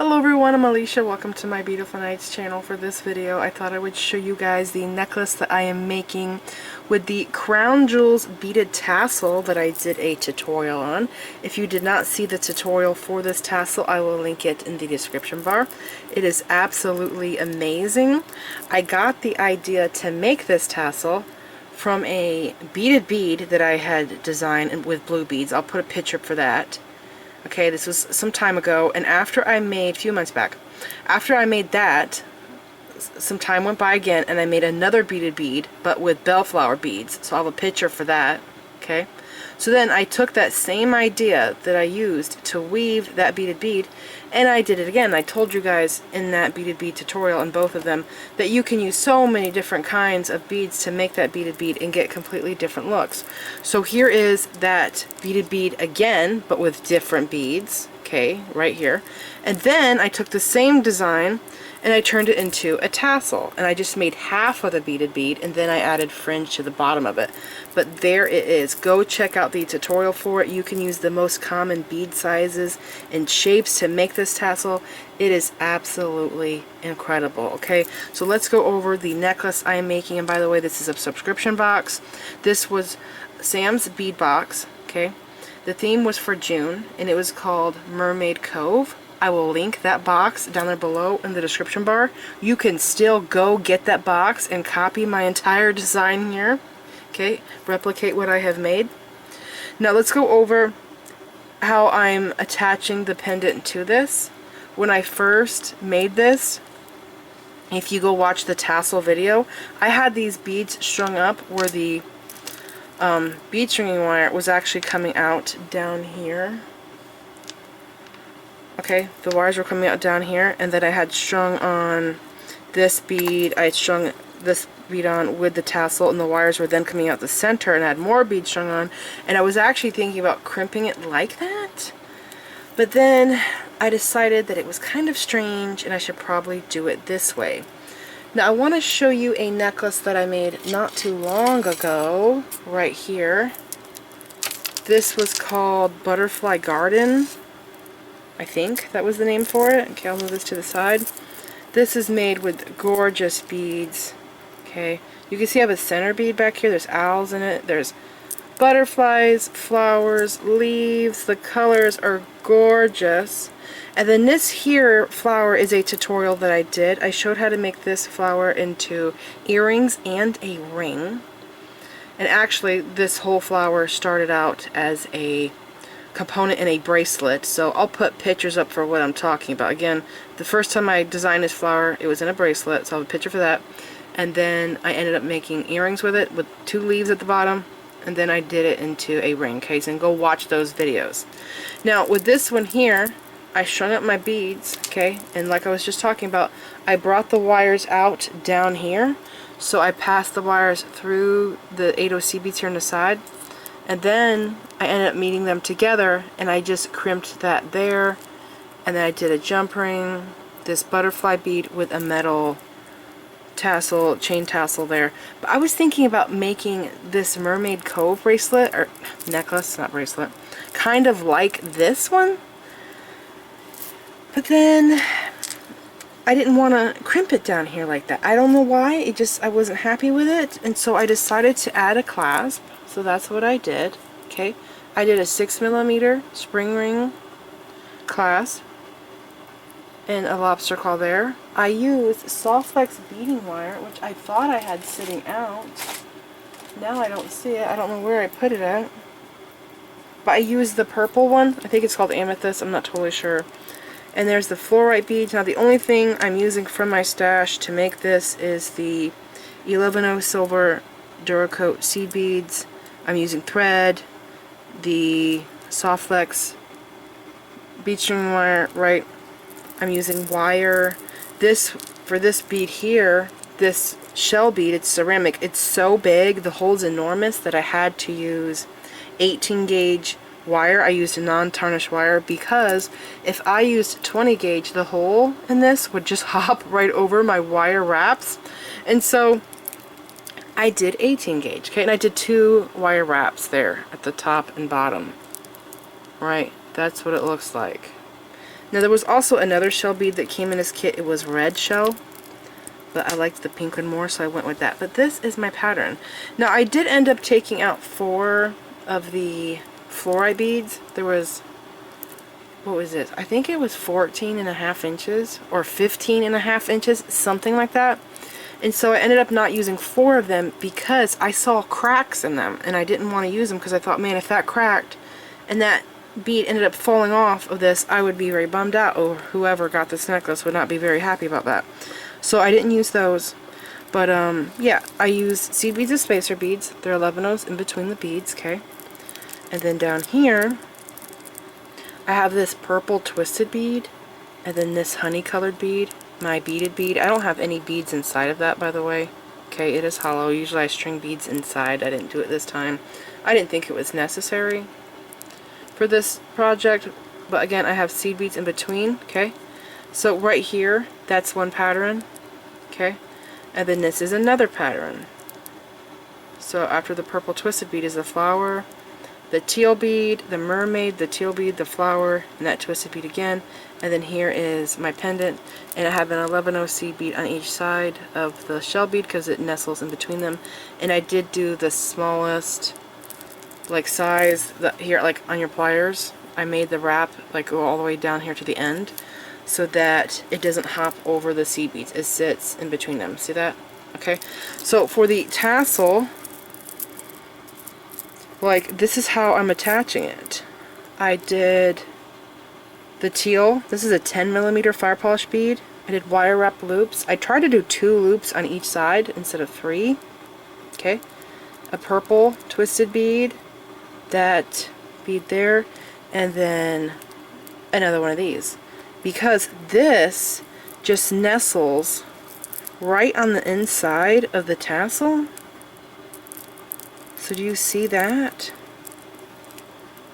Hello everyone, I'm Alicia. Welcome to my Beautiful Nights channel. For this video, I thought I would show you guys the necklace that I am making with the Crown Jewels Beaded Tassel that I did a tutorial on. If you did not see the tutorial for this tassel, I will link it in the description bar. It is absolutely amazing. I got the idea to make this tassel from a beaded bead that I had designed with blue beads. I'll put a picture for that. Okay, this was some time ago, and after I made, a few months back, after I made that, some time went by again, and I made another beaded bead, but with bellflower beads, so I'll have a picture for that, okay? So then I took that same idea that I used to weave that beaded bead, and I did it again. I told you guys in that beaded bead tutorial, in both of them, that you can use so many different kinds of beads to make that beaded bead and get completely different looks. So here is that beaded bead again, but with different beads, okay, right here. And then I took the same design and I turned it into a tassel, and I just made half of the beaded bead, and then I added fringe to the bottom of it. But there it is. Go check out the tutorial for it. You can use the most common bead sizes and shapes to make this tassel. It is absolutely incredible. Okay, so let's go over the necklace I'm making. And by the way, this is a subscription box. This was Sam's Bead Box. Okay, the theme was for June, and it was called Mermaid Cove. I will link that box down there below in the description bar. You can still go get that box and copy my entire design here. Okay, replicate what I have made. Now let's go over how I'm attaching the pendant to this. When I first made this, if you go watch the tassel video, I had these beads strung up where the bead stringing wire was actually coming out down here. Okay, the wires were coming out down here, and then I had strung on this bead. I had strung this bead on with the tassel, and the wires were then coming out the center, and I had more beads strung on, and I was actually thinking about crimping it like that, but then I decided that it was kind of strange and I should probably do it this way. Now I want to show you a necklace that I made not too long ago, right here. This was called Butterfly Garden. I think that was the name for it. Okay, I'll move this to the side. This is made with gorgeous beads. Okay, you can see I have a center bead back here. There's owls in it. There's butterflies, flowers, leaves. The colors are gorgeous. And then this here flower is a tutorial that I did. I showed how to make this flower into earrings and a ring. And actually, this whole flower started out as a component in a bracelet, so I'll put pictures up for what I'm talking about. Again, the first time I designed this flower, it was in a bracelet, so I'll have a picture for that. And then I ended up making earrings with it, with 2 leaves at the bottom, and then I did it into a ring case. And go watch those videos. Now with this one here, I strung up my beads, okay, and like I was just talking about, I brought the wires out down here, so I passed the wires through the 8OC beads here on the side, and then I ended up meeting them together, and I just crimped that there, and then I did a jump ring, this butterfly bead with a metal tassel, chain tassel there. But I was thinking about making this Mermaid Cove bracelet, or necklace, not bracelet, kind of like this one, but then I didn't want to crimp it down here like that. I don't know why, it just, I wasn't happy with it, and so I decided to add a clasp. So that's what I did. Okay, I did a 6mm spring ring clasp and a lobster claw there. I used soft flex beading wire, which I thought I had sitting out. Now I don't see it. I don't know where I put it at. But I used the purple one. I think it's called amethyst. I'm not totally sure. And there's the fluorite beads. Now the only thing I'm using from my stash to make this is the 11O silver Duracoat seed beads. I'm using thread, the soft flex bead string wire, right? I'm using wire. This, for this bead here, this shell bead, it's ceramic. It's so big, the hole's enormous, that I had to use 18 gauge wire. I used a non-tarnished wire because if I used 20 gauge, the hole in this would just hop right over my wire wraps. And so I did 18 gauge, okay, and I did 2 wire wraps there at the top and bottom. Right, that's what it looks like. Now there was also another shell bead that came in this kit. It was red shell, but I liked the pink one more, so I went with that. But this is my pattern. Now I did end up taking out 4 of the fluorite beads. There was, what was this? I think it was 14.5 inches or 15.5 inches, something like that. And so I ended up not using 4 of them because I saw cracks in them and I didn't want to use them because I thought, man, if that cracked and that bead ended up falling off of this, I would be very bummed out, or whoever got this necklace would not be very happy about that. So I didn't use those. But yeah, I use seed beads and spacer beads. They're 11/0 in between the beads, okay? And then down here, I have this purple twisted bead, and then this honey colored bead, my beaded bead. I don't have any beads inside of that, by the way. Okay, it is hollow. Usually I string beads inside. I didn't do it this time. I didn't think it was necessary for this project, but again, I have seed beads in between, okay? So right here, that's one pattern, okay? And then this is another pattern. So after the purple twisted bead is the flower, the teal bead, the mermaid, the teal bead, the flower, and that twisted bead again. And then here is my pendant, and I have an 11/0 seed bead on each side of the shell bead because it nestles in between them. And I did do the smallest like size here, like on your pliers. I made the wrap like go all the way down here to the end so that it doesn't hop over the seed beads. It sits in between them. See that? Okay. So for the tassel, like this is how I'm attaching it. I did the teal. This is a 10mm fire polish bead. I did wire wrap loops. I tried to do 2 loops on each side instead of 3. Okay. A purple twisted bead, that bead there, and then another one of these, because this just nestles right on the inside of the tassel. So do you see that?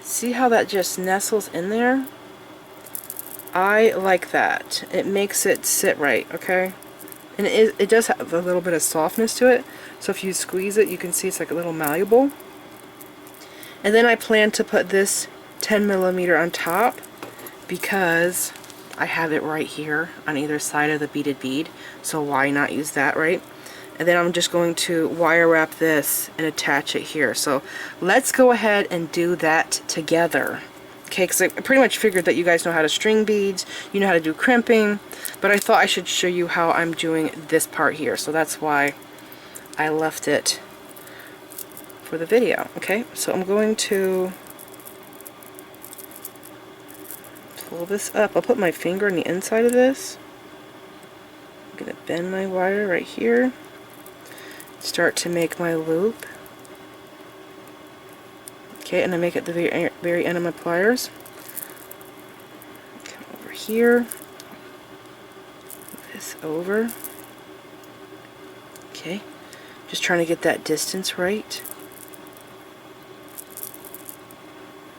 See how that just nestles in there? I like that. It makes it sit right, okay? And it does have a little bit of softness to it, so if you squeeze it, you can see it's like a little malleable. And then I plan to put this 10mm on top because I have it right here on either side of the beaded bead, so why not use that, right? And then I'm just going to wire wrap this and attach it here. So let's go ahead and do that together. Okay, because I pretty much figured that you guys know how to string beads, you know how to do crimping, but I thought I should show you how I'm doing this part here. So that's why I left it for the video. Okay, so I'm going to pull this up. I'll put my finger on the inside of this. I'm going to bend my wire right here. Start to make my loop. Okay, and I make it the very end of my pliers. Come over here. Move this over. Okay, just trying to get that distance right.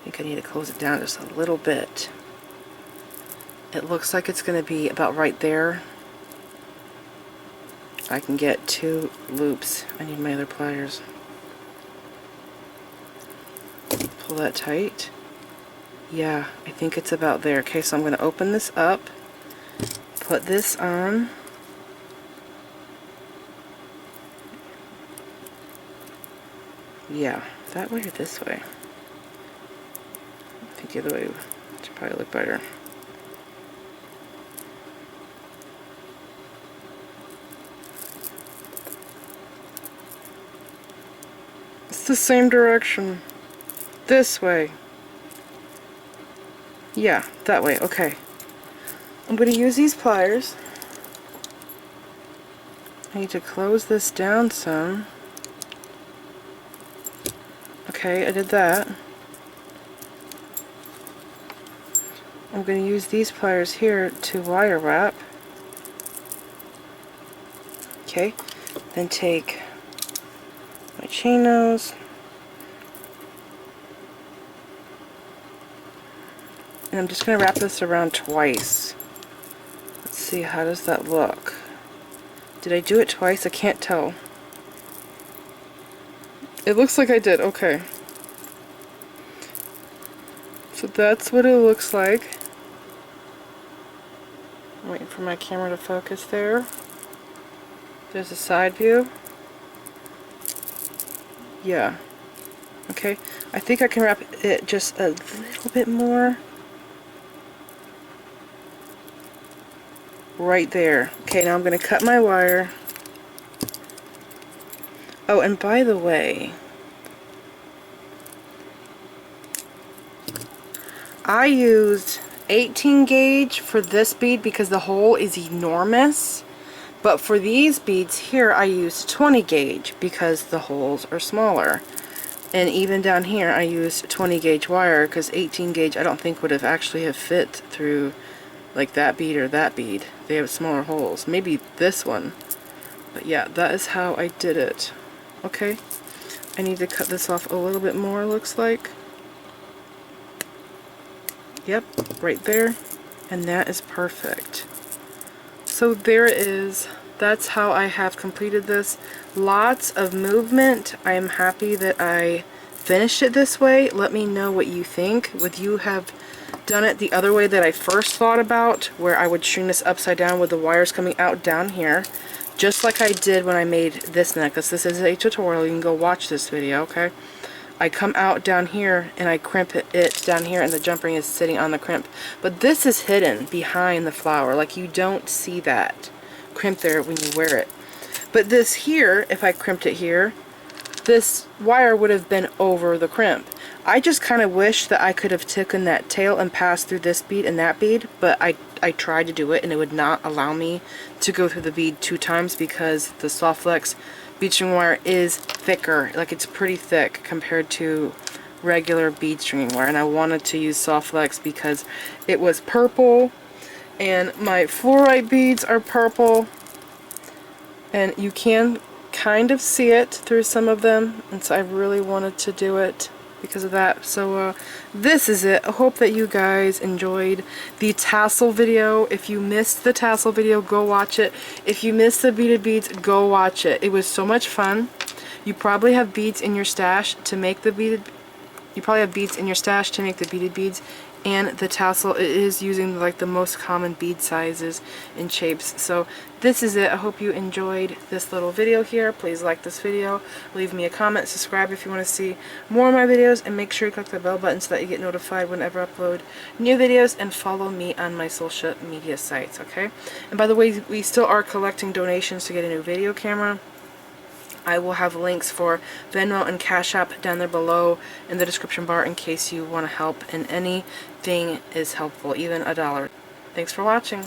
I think I need to close it down just a little bit. It looks like it's going to be about right there. I can get 2 loops. I need my other pliers. Pull that tight. Yeah, I think it's about there. Okay, so I'm going to open this up, put this on. Yeah, that way or this way? I think the other way should probably look better. It's the same direction. This way. Yeah, that way. Okay. I'm going to use these pliers. I need to close this down some. Okay, I did that. I'm going to use these pliers here to wire wrap. Okay, then take my chain nose. And I'm just going to wrap this around twice. Let's see, how does that look? Did I do it twice? I can't tell. It looks like I did. Okay. So that's what it looks like. Wait for my camera to focus there. There's a side view. Yeah. Okay, I think I can wrap it just a little bit more. Right there. Okay, now I'm going to cut my wire. Oh, and by the way, I used 18 gauge for this bead because the hole is enormous. But for these beads here, I used 20 gauge because the holes are smaller. And even down here, I used 20 gauge wire because 18 gauge I don't think would have actually have fit through like that bead or that bead. They have smaller holes. Maybe this one. But yeah, that is how I did it. Okay, I need to cut this off a little bit more, looks like. Yep, right there. And that is perfect. So there it is. That's how I have completed this. Lots of movement. I am happy that I finished it this way. Let me know what you think. Would you have done it the other way that I first thought about, where I would string this upside down with the wires coming out down here, just like I did when I made this necklace? This is a tutorial. You can go watch this video, okay? I come out down here and I crimp it down here, and the jump ring is sitting on the crimp. But this is hidden behind the flower. Like, you don't see that crimp there when you wear it. But this here, if I crimped it here, this wire would have been over the crimp. I just kind of wish that I could have taken that tail and passed through this bead and that bead, but I tried to do it and it would not allow me to go through the bead 2 times because the soft flex bead string wire is thicker. Like, it's pretty thick compared to regular bead stringing wire, and I wanted to use soft flex because it was purple and my fluorite beads are purple, and you can kind of see it through some of them, and so I really wanted to do it because of that. So this is it. I hope that you guys enjoyed the tassel video. If you missed the tassel video, go watch it. If you missed the beaded beads, go watch it. It was so much fun. You probably have beads in your stash to make the beaded beads, and the tassel, it is using like the most common bead sizes and shapes. So this is it. I hope you enjoyed this little video here. Please like this video, leave me a comment, subscribe if you want to see more of my videos, and make sure you click the bell button so that you get notified whenever I upload new videos, and follow me on my social media sites, okay? And by the way, we still are collecting donations to get a new video camera. I will have links for Venmo and Cash App down there below in the description bar in case you want to help, and anything is helpful, even $1. Thanks for watching.